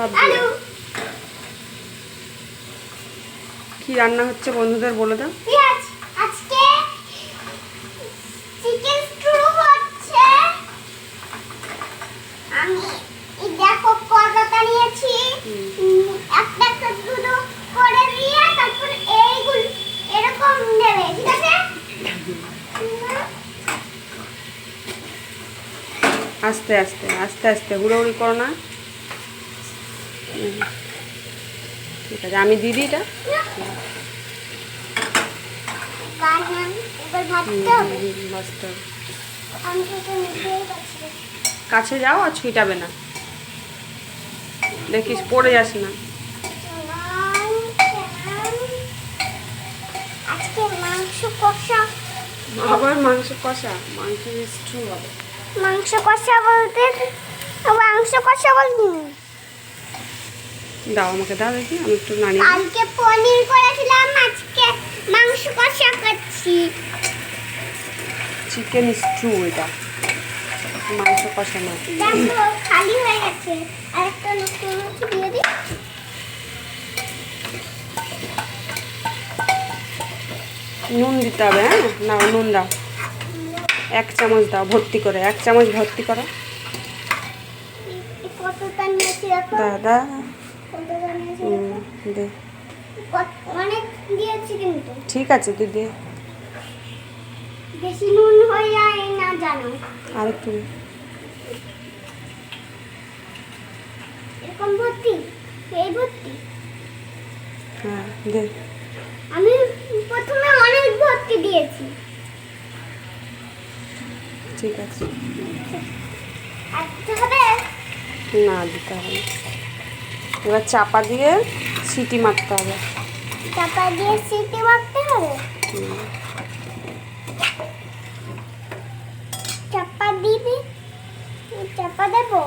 সব দিয়ে। কি রান্না হচ্ছে বন্ধুদের বলে দাও। আজকে চিকেন স্টু হচ্ছে। আমি এই দেখো কড়াটা নিয়েছি, একটা একটা দুটো করে দিয়ে তারপর এইগুলো এরকম দেবে, ঠিক আছে? আস্তে আস্তে আস্তে আস্তে হুড়োহুড়ি করো না। ঠিক আছে, আমি দিদি এটা। এবার ভাজতে হবে। ভাজতে হবে। আমি তো নিজেই করছি। কাছে যাও আর ছুঁইটাবে না, দেখিস পড়ে যাস না। আজকে মাংস কষা। আবার মাংস কষা? মাংস স্টু হবে। মাংস কষা বলতে দাও আমাকে, দাও দেখি, আমি একটু নাড়িয়ে দিই। কালকে পনির করেছিলাম, আজকে মাংস কষা করছি। চিকেন স্টু এটা, মাংস কষা না। দেখো খালি হয়ে গেছে, আরেকটা নতুন দিয়ে দিই। নুন দিতে হবে। হ্যাঁ, নাও নুন দাও, 1 চামচ দাও, ভর্তি করে 1 চামচ ভর্তি করো। কতটা নিয়েছি এখন? দাদা কতটা নিয়েছি? দে। অনেক দিয়েছি কিন্তু। ঠিক আছে, তুই দে। বেশি নুন হয়ে যায় না জানো? আর একটু দে। এরকম ভর্তি, এই ভর্তি। হ্যাঁ দে। আমি প্রথমে অনেক ভর্তি দিয়েছি। ঠিক আছে, আর দিতে হবে? না দিতে হবে না। এবার চাপা দিয়ে সিটি মারতে হবে। চাপা দিয়ে সিটি মারতে হবে? চাপা দিবি? চাপা দেবো?